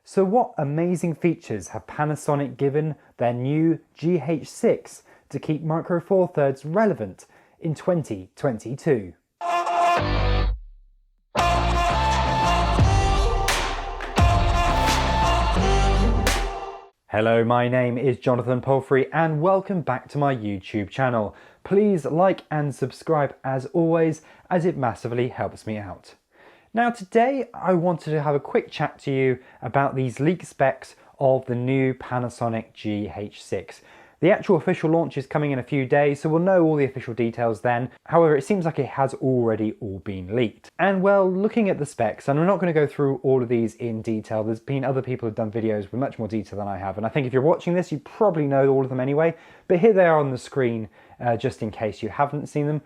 So what amazing features have Panasonic given their new GH6 to keep Micro Four Thirds relevant in 2022? Hello, my name is Jonathan Palfrey and welcome back to my YouTube channel. Please like and subscribe as always, as it massively helps me out. Now today I wanted to have a quick chat to you about these leaked specs of the new Panasonic GH6. The actual official launch is coming in a few days, so we'll know all the official details then. However, it seems like it has already all been leaked. And well, looking at the specs, and I'm not going to go through all of these in detail, there's been other people who've done videos with much more detail than I have, and I think if you're watching this, you probably know all of them anyway, but here they are on the screen, just in case you haven't seen them.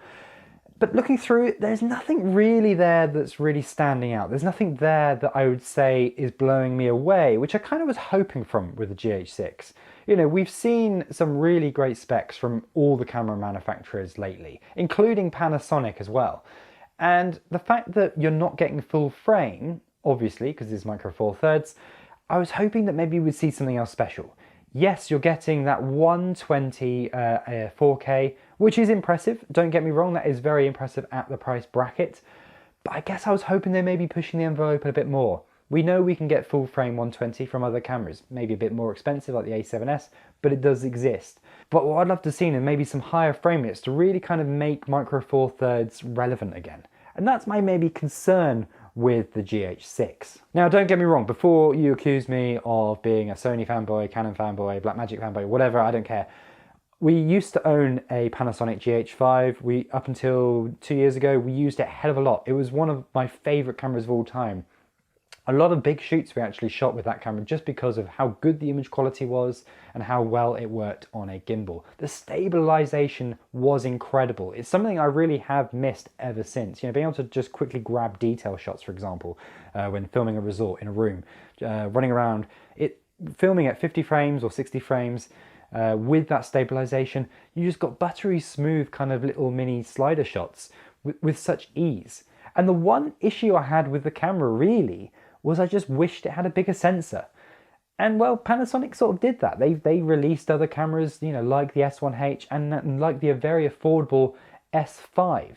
But looking through it, there's nothing really there that's really standing out. There's nothing there that I would say is blowing me away, which I kind of was hoping from with the GH6. You know, we've seen some really great specs from all the camera manufacturers lately, including Panasonic as well. And the fact that you're not getting full frame, obviously, because it's Micro Four Thirds, I was hoping that maybe we'd see something else special. Yes, you're getting that 120 4K, which is impressive. Don't get me wrong, that is very impressive at the price bracket. But I guess I was hoping they may be pushing the envelope a bit more. We know we can get full frame 120 from other cameras, maybe a bit more expensive like the A7S, but it does exist. But what I'd love to see is maybe some higher frame rates to really kind of make Micro Four Thirds relevant again. And that's my maybe concern with the GH6. Now don't get me wrong, before you accuse me of being a Sony fanboy, Canon fanboy, Blackmagic fanboy, whatever, I don't care. We used to own a Panasonic GH5. Up until 2 years ago, we used it a hell of a lot. It was one of my favorite cameras of all time. A lot of big shoots we actually shot with that camera just because of how good the image quality was and how well it worked on a gimbal. The stabilization was incredible. It's something I really have missed ever since. You know, being able to just quickly grab detail shots, for example, when filming a resort in a room, running around, filming at 50 frames or 60 frames, with that stabilization, you just got buttery smooth kind of little mini slider shots with such ease. And the one issue I had with the camera really was I just wished it had a bigger sensor. And well, Panasonic sort of did that. They released other cameras, you know, like the S1H and like the very affordable S5.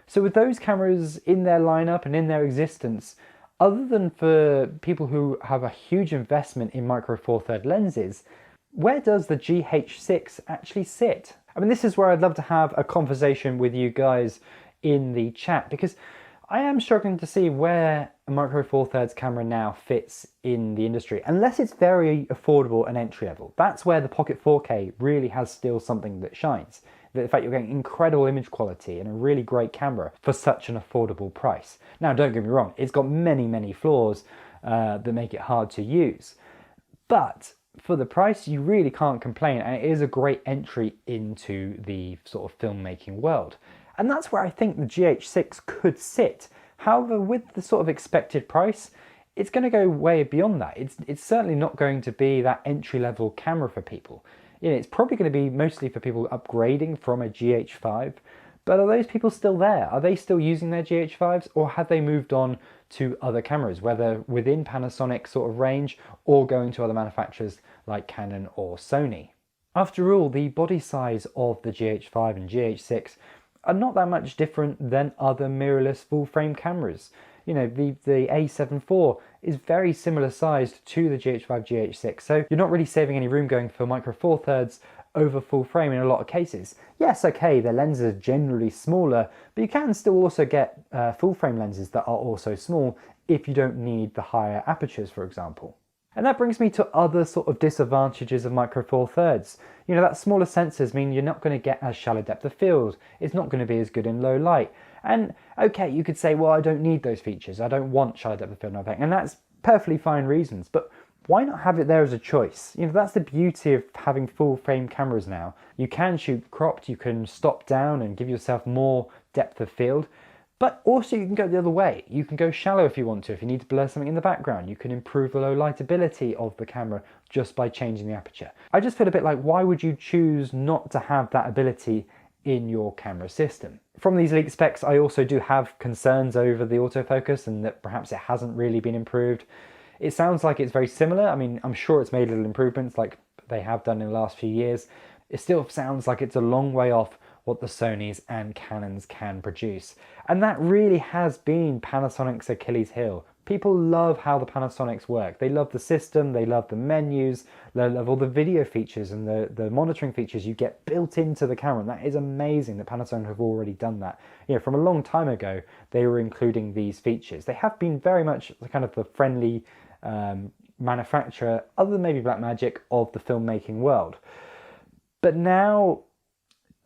So with those cameras in their lineup and in their existence, other than for people who have a huge investment in Micro Four Thirds lenses, where does the GH6 actually sit? I mean, this is where I'd love to have a conversation with you guys in the chat, because I am struggling to see where a Micro Four Thirds camera now fits in the industry, unless it's very affordable and entry level. That's where the Pocket 4K really has still something that shines. The fact you're getting incredible image quality and a really great camera for such an affordable price. Now, don't get me wrong, it's got many flaws that make it hard to use. But for the price, you really can't complain, and it is a great entry into the sort of filmmaking world. And that's where I think the GH6 could sit. However, with the sort of expected price, it's going to go way beyond that. It's certainly not going to be that entry-level camera for people. You know, it's probably going to be mostly for people upgrading from a GH5. But are those people still there? Are they still using their GH5s, or have they moved on to other cameras, whether within Panasonic sort of range or going to other manufacturers like Canon or Sony? After all, the body size of the GH5 and GH6 are not that much different than other mirrorless full-frame cameras. You know, the A7 IV is very similar sized to the GH5 GH6, so you're not really saving any room going for Micro Four Thirds over full frame in a lot of cases. Yes, okay, the lenses are generally smaller, but you can still also get full frame lenses that are also small if you don't need the higher apertures, for example. And that brings me to other sort of disadvantages of Micro Four Thirds. You know, that smaller sensors mean you're not going to get as shallow depth of field. It's not going to be as good in low light. And okay, you could say, well, I don't need those features. I don't want shallow depth of field and everything. And that's perfectly fine reasons, but why not have it there as a choice? You know, that's the beauty of having full frame cameras now. You can shoot cropped, you can stop down and give yourself more depth of field. But also you can go the other way. You can go shallow if you want to. If you need to blur something in the background, you can improve the low light ability of the camera just by changing the aperture. I just feel a bit like, why would you choose not to have that ability in your camera system? From these leaked specs, I also do have concerns over the autofocus and that perhaps it hasn't really been improved. It sounds like it's very similar. I mean, I'm sure it's made little improvements like they have done in the last few years. It still sounds like it's a long way off what the Sonys and Canons can produce. And that really has been Panasonic's Achilles heel. People love how the Panasonics work. They love the system, they love the menus, they love all the video features and the monitoring features you get built into the camera. And that is amazing that Panasonic have already done that. You know, from a long time ago, they were including these features. They have been very much kind of the friendly manufacturer, other than maybe Blackmagic, of the filmmaking world. But now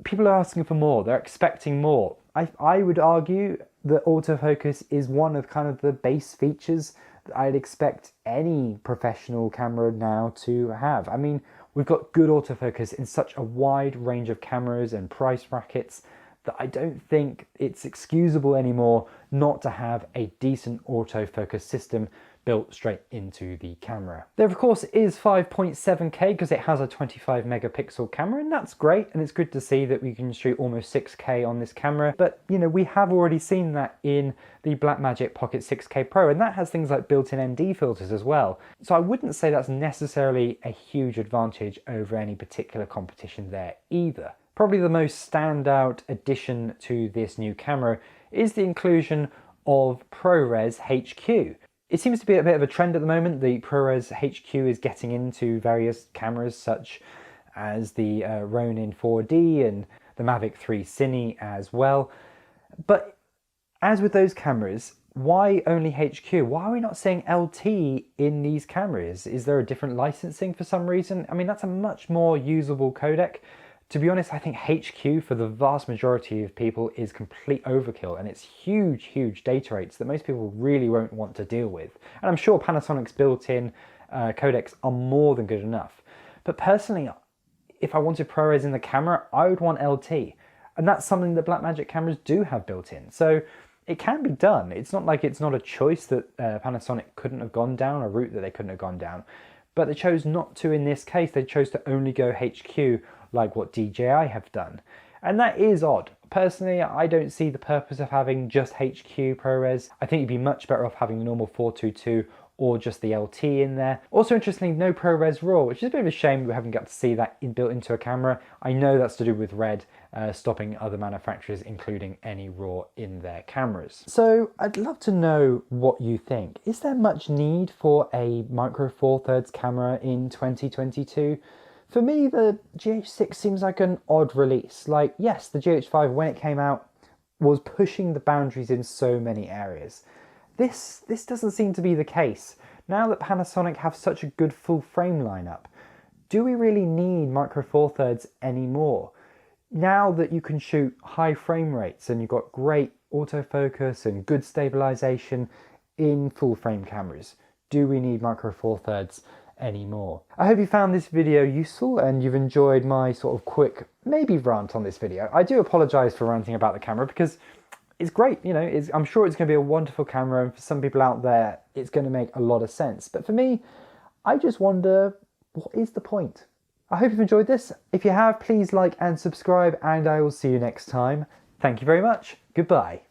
people are asking for more. They're expecting more. I would argue that autofocus is one of kind of the base features that I'd expect any professional camera now to have. I mean, we've got good autofocus in such a wide range of cameras and price brackets that I don't think it's excusable anymore not to have a decent autofocus system built straight into the camera. There of course is 5.7K because it has a 25 megapixel camera, and that's great, and it's good to see that we can shoot almost 6K on this camera. But you know, we have already seen that in the Blackmagic Pocket 6K Pro, and that has things like built-in ND filters as well. So I wouldn't say that's necessarily a huge advantage over any particular competition there either. Probably the most standout addition to this new camera is the inclusion of Prores HQ. It seems to be a bit of a trend at the moment. The Prores HQ is getting into various cameras such as the Ronin 4D and the Mavic 3 Cine as well. But as with those cameras, why only HQ? Why are we not saying LT in these cameras? Is there a different licensing for some reason? I mean, that's a much more usable codec. To be honest, I think HQ for the vast majority of people is complete overkill, and it's huge data rates that most people really won't want to deal with. And I'm sure Panasonic's built-in codecs are more than good enough. But personally, if I wanted ProRes in the camera, I would want LT. And that's something that Blackmagic cameras do have built in. So it can be done. It's not like it's not a choice that Panasonic couldn't have gone down, a route that they couldn't have gone down. But they chose not to in this case. They chose to only go HQ like what DJI have done. And that is odd. Personally, I don't see the purpose of having just HQ ProRes. I think you'd be much better off having the normal 422 or just the LT in there. Also interestingly, no ProRes RAW, which is a bit of a shame we haven't got to see that built into a camera. I know that's to do with Red stopping other manufacturers including any RAW in their cameras. So I'd love to know what you think. Is there much need for a Micro Four Thirds camera in 2022? For me, the GH6 seems like an odd release. Like, yes, the GH5, when it came out, was pushing the boundaries in so many areas. This doesn't seem to be the case. Now that Panasonic have such a good full frame lineup, do we really need Micro Four Thirds anymore? Now that you can shoot high frame rates and you've got great autofocus and good stabilization in full frame cameras, do we need Micro Four Thirds anymore? I hope you found this video useful and you've enjoyed my sort of quick, maybe rant on this video. I do apologize for ranting about the camera because it's great, you know, I'm sure it's going to be a wonderful camera, and for some people out there it's going to make a lot of sense. But for me, I just wonder, what is the point? I hope you've enjoyed this. If you have, please like and subscribe, and I will see you next time. Thank you very much. Goodbye.